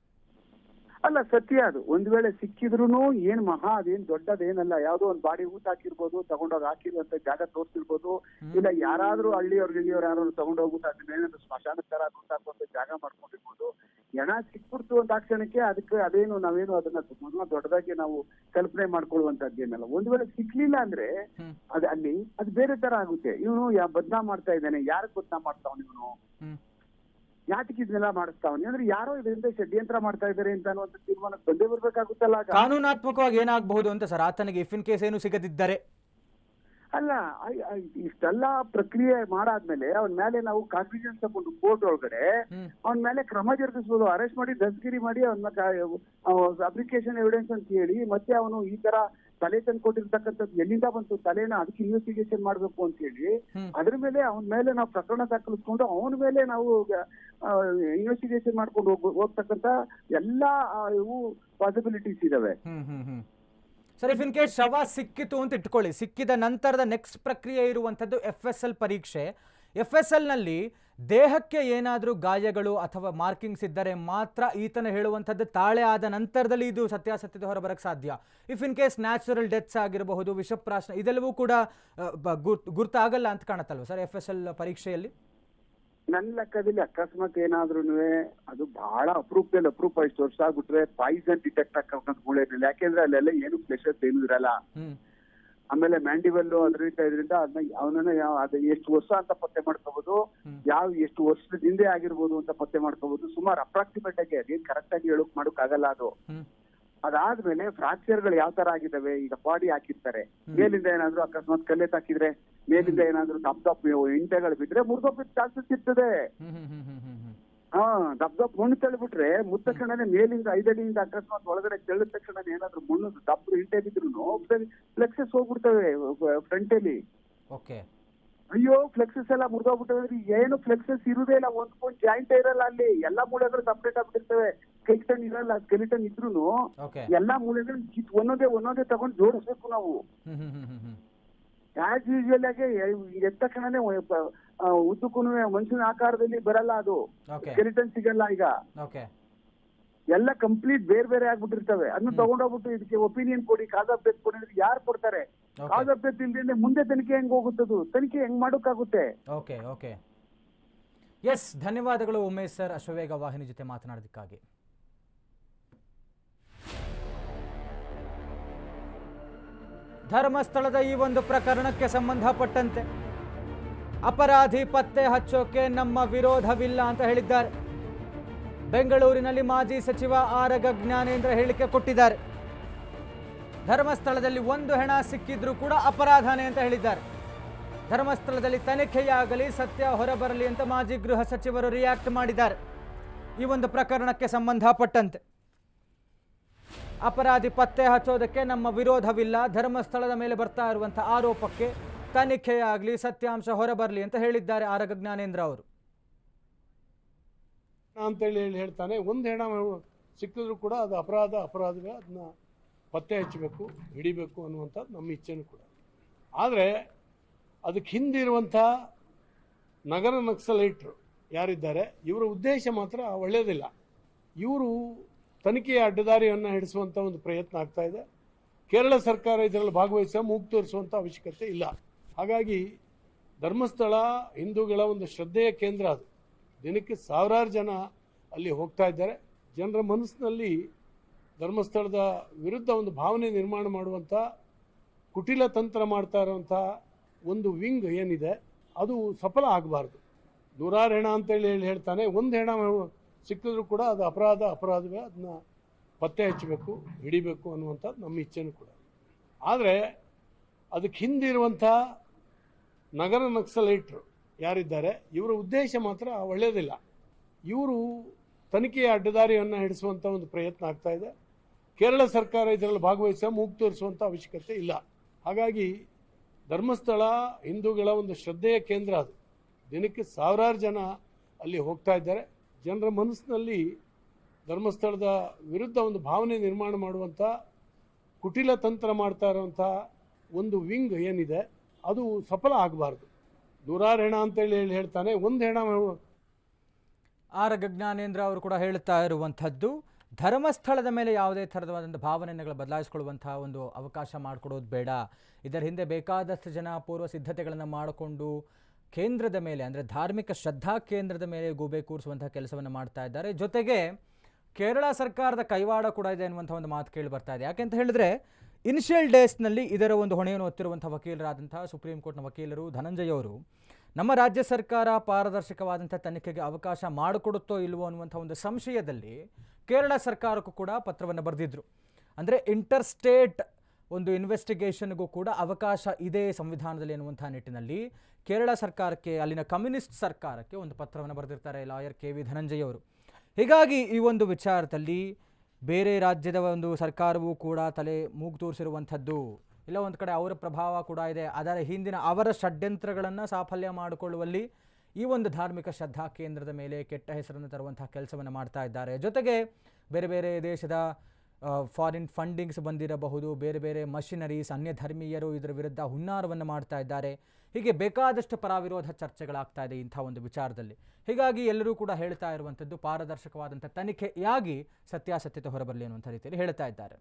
ಅಲ್ಲ, ಸತ್ಯ ಅದು. ಒಂದ್ ವೇಳೆ ಸಿಕ್ಕಿದ್ರು ಏನ್ ಮಹಾ ಅದೇನ್ ದೊಡ್ಡದೇನಲ್ಲ. ಯಾವ್ದೋ ಒಂದ್ ಬಾಡಿ ಊಟ ಹಾಕಿರ್ಬೋದು, ತಗೊಂಡೋಗಿ ಹಾಕಿರುವಂತ ಜಾಗ ತೋರಿಸಿರ್ಬೋದು, ಇಲ್ಲ ಯಾರಾದ್ರೂ ಹಳ್ಳಿಯವ್ರು ಯಾರು ತಗೊಂಡೋಗ್ಬಿಟ್ಟು ಅದನ್ನೇನಾದ್ರು ಸ್ಮಶಾನ ತರ ಊಟ ಹಾಕುವಂತ ಜಾಗ ಮಾಡ್ಕೊಂಡಿರ್ಬೋದು. ಹೆಣ ಸಿಕ್ಬಿಡ್ತು ಅಂತ ಕ್ಷಣಕ್ಕೆ ಅದಕ್ಕೆ ಅದೇನು ನಾವೇನು ಅದನ್ನ ದೊಡ್ಡದಾಗಿ ನಾವು ಕಲ್ಪನೆ ಮಾಡ್ಕೊಳ್ಳುವಂತದ್ದೇನಲ್ಲ. ಒಂದ್ ವೇಳೆ ಸಿಕ್ಲಿಲ್ಲ ಅಂದ್ರೆ ಅಲ್ಲಿ ಅದು ಬೇರೆ ತರ ಆಗುತ್ತೆ. ಇವನು ಬದ್ನಾಮ್ ಮಾಡ್ತಾ ಇದ್ದಾನೆ, ಯಾರಿಗೆ ಬದ್ನಾಮ್ ಮಾಡ್ತಾವನು ಇವನು, ಯಾತಕ್ಕೆ ಇದನ್ನೆಲ್ಲ ಮಾಡಿಸ್ತಾವನಿ ಅಂದ್ರೆ ಯಾರೋ ಇದರಿಂದ ಷಡ್ಯಂತ್ರ ಮಾಡ್ತಾ ಇದ್ದಾರೆ ಅಂತ ಅನ್ನುವಂಥ ತೀರ್ಮಾನಕ್ಕೆ ಬಂದೇ ಬರ್ಬೇಕಾಗುತ್ತಲ್ಲ. ಕಾನೂನಾತ್ಮಕವಾಗಿ ಏನಾಗಬಹುದು ಅಂತ ಸರ್ ಆತನಿಗೆ ಇಫ್ ಇನ್ ಕೇಸ್ ಏನು ಸಿಗದಿದ್ದರೆ? ಅಲ್ಲ, ಇಷ್ಟೆಲ್ಲಾ ಪ್ರಕ್ರಿಯೆ ಮಾಡಾದ್ಮೇಲೆ ಅವನ ಮೇಲೆ ನಾವು ಕಾನ್ಫಿಡೆನ್ಸ್ ತಗೊಂಡು ಕೋರ್ಟ್ ಒಳಗಡೆ ಅವನ ಮೇಲೆ ಕ್ರಮ ಜರುಗಿಸಬಹುದು. ಅರೆಸ್ಟ್ ಮಾಡಿ ದಸ್ಗಿರಿ ಮಾಡಿ ಅವನ ಅಪ್ಲಿಕೇಶನ್ ಎವಿಡೆನ್ಸ್ ಅಂತ ಹೇಳಿ ಮತ್ತೆ ಅವನು ಈ ತರ ತಲೆ ತಂದು ಕೊಟ್ಟಿರ್ತಕ್ಕಂಥದ್ದು ಎಲ್ಲಿಂದ ಬಂತು ತಲೆನ, ಅದಕ್ಕೆ ಇನ್ವೆಸ್ಟಿಗೇಷನ್ ಮಾಡ್ಬೇಕು ಅಂತ ಹೇಳಿ ಅದ್ರ ಮೇಲೆ ಅವನ ಮೇಲೆ ನಾವು ಪ್ರಕರಣ ದಾಖಲಿಸ್ಕೊಂಡು ಅವನ ಮೇಲೆ ನಾವು ಇನ್ವೆಸ್ಟಿಗೇಷನ್ ಮಾಡ್ಕೊಂಡು ಹೋಗ್ತಕ್ಕಂತ ಎಲ್ಲಾ ಇವು ಪಾಸಿಬಿಲಿಟೀಸ್ ಇದಾವೆ. ಸರ್, ಇಫ್ ಇನ್ ಕೇಸ್ ಶವ ಸಿಕ್ಕಿತು ಅಂತ ಇಟ್ಕೊಳ್ಳಿ, ಸಿಕ್ಕಿದ ನಂತರದ ನೆಕ್ಸ್ಟ್ ಪ್ರಕ್ರಿಯೆ ಇರುವಂಥದ್ದು FSL ಪರೀಕ್ಷೆ. FSL ನಲ್ಲಿ ದೇಹಕ್ಕೆ ಏನಾದರೂ ಗಾಯಗಳು ಅಥವಾ ಮಾರ್ಕಿಂಗ್ಸ್ ಇದ್ದರೆ ಮಾತ್ರ ಈತನ ಹೇಳುವಂಥದ್ದು ತಾಳೆ ಆದ ನಂತರದಲ್ಲಿ ಇದು ಸತ್ಯಾಸತ್ಯತೆ ಹೊರಬರಕ್ಕೆ ಸಾಧ್ಯ. If in case natural deaths ಆಗಿರಬಹುದು, ವಿಷಪ್ರಾಶನ, ಇದೆಲ್ಲವೂ ಕೂಡ ಗುರ್ತಾಗಲ್ಲ ಅಂತ ಕಾಣುತ್ತಲ್ವ ಸರ್ FSL ಪರೀಕ್ಷೆಯಲ್ಲಿ? ನನ್ನ ಲೆಕ್ಕದಲ್ಲಿ ಅಕಸ್ಮಾತ್ ಏನಾದ್ರೂ ಅದು ಬಹಳ ಅಪರೂಪ ಇಷ್ಟು ವರ್ಷ ಆಗ್ಬಿಟ್ರೆ ಪಾಯ್ಸನ್ ಡಿಟೆಕ್ಟ್ ಹಾಕೋಂತ ಮೂಳೆ ಇರಲಿಲ್ಲ. ಯಾಕೆಂದ್ರೆ ಅಲ್ಲೆಲ್ಲ ಏನು ಪ್ಲೆಷರ್ಸ್ ಏನು ಇರಲ್ಲ. ಆಮೇಲೆ ಮ್ಯಾಂಡಿವೆಲ್ ಇದರಿಂದ ಅವನನ್ನ ಅದು ಎಷ್ಟು ವರ್ಷ ಅಂತ ಪತ್ತೆ ಮಾಡ್ಕೋಬಹುದು, ಎಷ್ಟು ವರ್ಷದ ಹಿಂದೆ ಆಗಿರ್ಬೋದು ಅಂತ ಪತ್ತೆ ಮಾಡ್ಕೋಬಹುದು. ಸುಮಾರು ಅಪ್ರಾಕ್ಸಿಮೇಟ್ ಆಗಿ ಅದೇನ್ ಕರೆಕ್ಟ್ ಆಗಿ ಮಾಡಕ್ ಆಗಲ್ಲ ಅದು. ಅದಾದ್ಮೇಲೆ ಫ್ರಾಕ್ಚರ್ಗಳು ಯಾವ ತರ ಆಗಿದಾವೆ, ಈಗ ಬಾಡಿ ಹಾಕಿರ್ತಾರೆ, ಮೇಲಿಂದ ಏನಾದ್ರು ಅಕಸ್ಮಾತ್ ಕಲ್ಲೆತ್ ಹಾಕಿದ್ರೆ ಮೇಲಿಂದ ಏನಾದ್ರು ದಪ್ಪ ಇಂಟೆಗಳು ಬಿದ್ರೆ ಮುರಿದೋಗ್ಬಿಟ್ಟು ಚಾನ್ಸಸ್ ಇರ್ತದೆ. ದಪ್ಪ ಮಣ್ಣು ತಳ್ಳಿಬಿಟ್ರೆ ಮುದ್ದ ತಕ್ಷಣನೇ ಮೇಲಿಂದ 5 ಅಡಿಯಿಂದ ಅಕಸ್ಮಾತ್ ಒಳಗಡೆ ತೆಳ್ಳಿದ ತಕ್ಷಣ ಏನಾದ್ರು ಮಣ್ಣು ದಪ್ಪ ಇಂಟೆ ಬಿದ್ರು ಫ್ಲೆಕ್ಸಸ್ ಹೋಗ್ಬಿಡ್ತವೆ ಫ್ರಂಟ್ ಅಲ್ಲಿ. ಅಯ್ಯೋ ಫ್ಲೆಕ್ಸಸ್ ಎಲ್ಲ ಮುರಿದೋಗ್ಬಿಟ್ಟವೆ. ಏನು ಫ್ಲೆಕ್ಸಸ್ ಇರುದೇ ಇಲ್ಲ, ಒಂದ್ ಜಾಯಿಂಟ್ ಇರಲ್ಲ ಅಲ್ಲಿ, ಎಲ್ಲಾ ಮೂಳೆಗಳು ಸಪ್ರೇಟ್ ಆಗ್ಬಿಟ್ಟಿರ್ತವೆ. ಸ್ಕೆಲಿಟನ್ ಇರಲ್ಲ, ಸ್ಕೆಲಿಟನ್ ಇದ್ರೂನು ಎಲ್ಲಾ ಮೂಳೆಗಳು ಒಂದೊಂದೇ ತಗೊಂಡು ಜೋಡಿಸ್ಬೇಕು ನಾವು. ಆಸ್ ಯೂಶುವಲ್ ಆಗಿ ಎದ್ದ ತಕ್ಷಣನೇ ಉದ್ದಕ್ಕೂ ಮನುಷ್ಯನ ಆಕಾರದಲ್ಲಿ ಬರಲ್ಲ ಅದು, ಸ್ಕೆಲಿಟನ್ ಸಿಗಲ್ಲ. ಈಗ ಎಲ್ಲ ಕಂಪ್ಲೀಟ್ ಬೇರೆ ಬೇರೆ ಆಗ್ಬಿಟ್ಟಿರ್ತವೆ. ಅದನ್ನ ತಗೊಂಡೋಗ್ಬಿಟ್ಟು ಇದಕ್ಕೆ ಒಪಿನಿಯನ್ ಕೊಡಿ, ಕಾಸ್ ಆಫ್ ಡೆತ್ ಕೊಡಿ ಅಂದ್ರೆ ಯಾರು ಕೊಡ್ತಾರೆ? ಕಾಸ್ ಆಫ್ ಡೆತ್ ಇಲ್ದೇ ಮುಂದೆ ತನಿಖೆ ಹೆಂಗ್ ಹೋಗುತ್ತದು? ತನಿಖೆ ಹೆಂಗ್ ಮಾಡೋಕ್ಕಾಗುತ್ತೆ? ಎಸ್, ಧನ್ಯವಾದಗಳು ಉಮೇಶ್ ಸರ್, ಅಶ್ವವೇಗ ವಾಹಿನಿ ಜೊತೆ ಮಾತನಾಡೋದಕ್ಕಾಗಿ. ಧರ್ಮಸ್ಥಳದ ಈ ಒಂದು ಪ್ರಕರಣಕ್ಕೆ ಸಂಬಂಧಪಟ್ಟಂತೆ ಅಪರಾಧಿ ಪತ್ತೆ ಹಚ್ಚೋಕೆ ನಮ್ಮ ವಿರೋಧವಿಲ್ಲ ಅಂತ ಹೇಳಿದ್ದಾರೆ. ಬೆಂಗಳೂರಿನಲ್ಲಿ ಮಾಜಿ ಸಚಿವ ಆರಗ ಜ್ಞಾನೇಂದ್ರ ಹೇಳಿಕೆ ಕೊಟ್ಟಿದ್ದಾರೆ. ಧರ್ಮಸ್ಥಳದಲ್ಲಿ ಒಂದು ಹೆಣ ಸಿಕ್ಕಿದ್ರೂ ಕೂಡ ಅಪರಾಧನೇ ಅಂತ ಹೇಳಿದ್ದಾರೆ. ಧರ್ಮಸ್ಥಳದಲ್ಲಿ ತನಿಖೆಯಾಗಲಿ, ಸತ್ಯ ಹೊರಬರಲಿ ಅಂತ ಮಾಜಿ ಗೃಹ ಸಚಿವರು ರಿಯಾಕ್ಟ್ ಮಾಡಿದ್ದಾರೆ. ಈ ಒಂದು ಪ್ರಕರಣಕ್ಕೆ ಸಂಬಂಧಪಟ್ಟಂತೆ ಅಪರಾಧಿ ಪತ್ತೆ ಹಚ್ಚೋದಕ್ಕೆ ನಮ್ಮ ವಿರೋಧವಿಲ್ಲ, ಧರ್ಮಸ್ಥಳದ ಮೇಲೆ ಬರ್ತಾ ಇರುವಂತಹ ಆರೋಪಕ್ಕೆ ತನಿಖೆಯಾಗಲಿ, ಸತ್ಯಾಂಶ ಹೊರಬರಲಿ ಅಂತ ಹೇಳಿದ್ದಾರೆ ಆರಗ ಜ್ಞಾನೇಂದ್ರ ಅವರು. ಅಂತೇಳಿ ಹೇಳ್ತಾನೆ, ಒಂದು ಹೆಣ ಸಿಕ್ಕಿದ್ರು ಕೂಡ ಅದು ಅಪರಾಧವೇ, ಅದನ್ನ ಪತ್ತೆ ಹಚ್ಚಬೇಕು, ಹಿಡಿಬೇಕು ಅನ್ನುವಂಥದ್ದು ನಮ್ಮ ಇಚ್ಛೆನೂ ಕೂಡ. ಆದರೆ ಅದಕ್ಕೆ ಹಿಂದಿರುವಂಥ ನಗರ ನಕ್ಸಲೈಟ್ರು ಯಾರಿದ್ದಾರೆ, ಇವರ ಉದ್ದೇಶ ಮಾತ್ರ ಒಳ್ಳೆಯದಿಲ್ಲ. ಇವರು ತನಿಖೆಯ ಅಡ್ಡದಾರಿಯನ್ನು ಹಿಡಿಸುವಂಥ ಒಂದು ಪ್ರಯತ್ನ ಆಗ್ತಾ ಇದೆ. ಕೇರಳ ಸರ್ಕಾರ ಇದರಲ್ಲಿ ಭಾಗವಹಿಸುವ ಮೂಗು ತೋರಿಸುವಂಥ ಅವಶ್ಯಕತೆ ಇಲ್ಲ. ಹಾಗಾಗಿ ಧರ್ಮಸ್ಥಳ ಹಿಂದೂಗಳ ಒಂದು ಶ್ರದ್ಧೆಯ ಕೇಂದ್ರ. ಅದು ದಿನಕ್ಕೆ ಸಾವಿರಾರು ಜನ ಅಲ್ಲಿ ಹೋಗ್ತಾ ಇದ್ದಾರೆ. ಜನರ ಮನಸ್ಸಿನಲ್ಲಿ ಧರ್ಮಸ್ಥಳದ ವಿರುದ್ಧ ಒಂದು ಭಾವನೆ ನಿರ್ಮಾಣ ಮಾಡುವಂಥ ಕುಟಿಲ ತಂತ್ರ ಮಾಡ್ತಾ ಇರುವಂಥ ಒಂದು ವಿಂಗ್ ಏನಿದೆ ಅದು ಸಫಲ ಆಗಬಾರ್ದು. ನೂರಾರು ಹೆಣ ಅಂತೇಳಿ ಹೇಳ್ತಾನೆ, ಒಂದು ಹೆಣ ಸಿಕ್ಕಿದ್ರು ಕೂಡ ಅದು ಅಪರಾಧವೇ, ಅದನ್ನ ಪತ್ತೆ ಹಚ್ಚಬೇಕು, ಹಿಡಿಬೇಕು ಅನ್ನುವಂಥದ್ದು ನಮ್ಮ ಇಚ್ಛೆನೂ ಕೂಡ. ಆದರೆ ಅದಕ್ಕೆ ಹಿಂದಿರುವಂಥ ನಗರ ನಕ್ಸಲೈಟ್ರು ಯಾರಿದ್ದಾರೆ, ಇವರ ಉದ್ದೇಶ ಮಾತ್ರ ಒಳ್ಳೆಯದಿಲ್ಲ. ಇವರು ತನಿಖೆಯ ಅಡ್ಡದಾರಿಯನ್ನು ಹಿಡಿಸುವಂಥ ಒಂದು ಪ್ರಯತ್ನ ಆಗ್ತಾ ಇದೆ. ಕೇರಳ ಸರ್ಕಾರ ಇದರಲ್ಲಿ ಭಾಗವಹಿಸುವ ಮೂಗು ತೋರಿಸುವಂಥ ಅವಶ್ಯಕತೆ ಇಲ್ಲ. ಹಾಗಾಗಿ ಧರ್ಮಸ್ಥಳ ಹಿಂದೂಗಳ ಒಂದು ಶ್ರದ್ಧೆಯ ಕೇಂದ್ರ. ಅದು ದಿನಕ್ಕೆ ಸಾವಿರಾರು ಜನ ಅಲ್ಲಿ ಹೋಗ್ತಾ ಇದ್ದಾರೆ. ಜನರ ಮನಸ್ಸಿನಲ್ಲಿ ಧರ್ಮಸ್ಥಳದ ವಿರುದ್ಧ ಒಂದು ಭಾವನೆ ನಿರ್ಮಾಣ ಮಾಡುವಂಥ ಕುಟಿಲ ತಂತ್ರ ಮಾಡ್ತಾ ಇರುವಂಥ ಒಂದು ವಿಂಗ್ ಏನಿದೆ ಅದು ಸಫಲ ಆಗಬಾರ್ದು. ನೂರಾರು ಹೆಣ ಅಂತೇಳಿ ಹೇಳ್ತಾನೆ, ಒಂದು ಹೆಣ. ಆರಗ ಜ್ಞಾನೇಂದ್ರ ಅವರು ಕೂಡ ಹೇಳ್ತಾ ಇರುವಂಥದ್ದು, ಧರ್ಮಸ್ಥಳದ ಮೇಲೆ ಯಾವುದೇ ಥರವಾದಂಥ ಭಾವನೆಗಳು ಬದಲಾಯಿಸ್ಕೊಳ್ಳುವಂತಹ ಒಂದು ಅವಕಾಶ ಮಾಡಿಕೊಡೋದು ಬೇಡ. ಇದರ ಹಿಂದೆ ಬೇಕಾದಷ್ಟು ಜನ ಪೂರ್ವ ಸಿದ್ಧತೆಗಳನ್ನು ಮಾಡಿಕೊಂಡು ಕೇಂದ್ರದ ಮೇಲೆ, ಅಂದರೆ ಧಾರ್ಮಿಕ ಶ್ರದ್ಧಾ ಕೇಂದ್ರದ ಮೇಲೆ ಗೂಬೆ ಕೂರಿಸುವಂತಹ ಕೆಲಸವನ್ನು ಮಾಡ್ತಾ ಇದ್ದಾರೆ. ಜೊತೆಗೆ ಕೇರಳ ಸರ್ಕಾರದ ಕೈವಾಡ ಕೂಡ ಇದೆ ಅನ್ನುವಂಥ ಒಂದು ಮಾತು ಕೇಳಿ ಬರ್ತಾ ಇದೆ. ಯಾಕೆಂತ ಹೇಳಿದ್ರೆ ಇನಿಷಿಯಲ್ ಡೇಸ್ನಲ್ಲಿ ಇದರ ಒಂದು ಹೊಣೆಯನ್ನು ಹೊತ್ತಿರುವಂಥ ವಕೀಲರಾದಂಥ ಸುಪ್ರೀಂ ಕೋರ್ಟ್ನ ವಕೀಲರು ಧನಂಜಯ್ ಅವರು ನಮ್ಮ ರಾಜ್ಯ ಸರ್ಕಾರ ಪಾರದರ್ಶಕವಾದಂಥ ತನಿಖೆಗೆ ಅವಕಾಶ ಮಾಡಿಕೊಡುತ್ತೋ ಇಲ್ವೋ ಅನ್ನುವಂಥ ಒಂದು ಸಂಶಯದಲ್ಲಿ ಕೇರಳ ಸರ್ಕಾರಕ್ಕೂ ಕೂಡ ಪತ್ರವನ್ನು ಬರೆದಿದ್ರು. ಅಂದರೆ ಇಂಟರ್ ಸ್ಟೇಟ್ ಒಂದು ಇನ್ವೆಸ್ಟಿಗೇಷನ್ಗೂ ಕೂಡ ಅವಕಾಶ ಇದೆ ಸಂವಿಧಾನದಲ್ಲಿ ಎನ್ನುವಂಥ ನಿಟ್ಟಿನಲ್ಲಿ ಕೇರಳ ಸರ್ಕಾರಕ್ಕೆ, ಅಲ್ಲಿನ ಕಮ್ಯುನಿಸ್ಟ್ ಸರ್ಕಾರಕ್ಕೆ ಒಂದು ಪತ್ರವನ್ನು ಬರೆದಿರ್ತಾರೆ ಲಾಯರ್ KV ಧನಂಜಯ್ ಅವರು. ಹೀಗಾಗಿ ಈ ಒಂದು ವಿಚಾರದಲ್ಲಿ ಬೇರೆ ರಾಜ್ಯದ ಒಂದು ಸರ್ಕಾರವೂ ಕೂಡ ತಲೆ ಮೂಗು ತೋರಿಸಿರುವಂಥದ್ದು, ಇಲ್ಲ ಒಂದು ಕಡೆ ಅವರ ಪ್ರಭಾವ ಕೂಡ ಇದೆ. ಅದರ ಹಿಂದಿನ ಅವರ ಷಡ್ಯಂತ್ರಗಳನ್ನು ಸಾಫಲ್ಯ ಮಾಡಿಕೊಳ್ಳುವಲ್ಲಿ ಈ ಒಂದು ಧಾರ್ಮಿಕ ಶ್ರದ್ಧಾ ಕೇಂದ್ರದ ಮೇಲೆ ಕೆಟ್ಟ ಹೆಸರನ್ನು ತರುವಂತಹ ಕೆಲಸವನ್ನು ಮಾಡ್ತಾ ಇದ್ದಾರೆ. ಜೊತೆಗೆ ಬೇರೆ ಬೇರೆ ದೇಶದ ಫಾರಿನ್ ಫಂಡಿಂಗ್ಸ್ ಬಂದಿರಬಹುದು, ಬೇರೆ ಬೇರೆ ಮಷಿನರೀಸ್, ಅನ್ಯ ಧರ್ಮೀಯರು ಇದರ ವಿರುದ್ಧ ಹುನ್ನಾರವನ್ನು ಮಾಡ್ತಾ ಇದ್ದಾರೆ. ಹೀಗೆ ಬೇಕಾದಷ್ಟು ಪರವಿರೋಧ ಚರ್ಚೆಗಳಾಗ್ತಾ ಇದೆ ಇಂಥ ಒಂದು ವಿಚಾರದಲ್ಲಿ. ಹೀಗಾಗಿ ಎಲ್ಲರೂ ಕೂಡ ಹೇಳ್ತಾ ಇರುವಂಥದ್ದು ಪಾರದರ್ಶಕವಾದಂಥ ತನಿಖೆಯಾಗಿ ಸತ್ಯಾಸತ್ಯತೆ ಹೊರಬರಲಿ ಅನ್ನುವಂಥ ರೀತಿಯಲ್ಲಿ ಹೇಳ್ತಾ ಇದ್ದಾರೆ.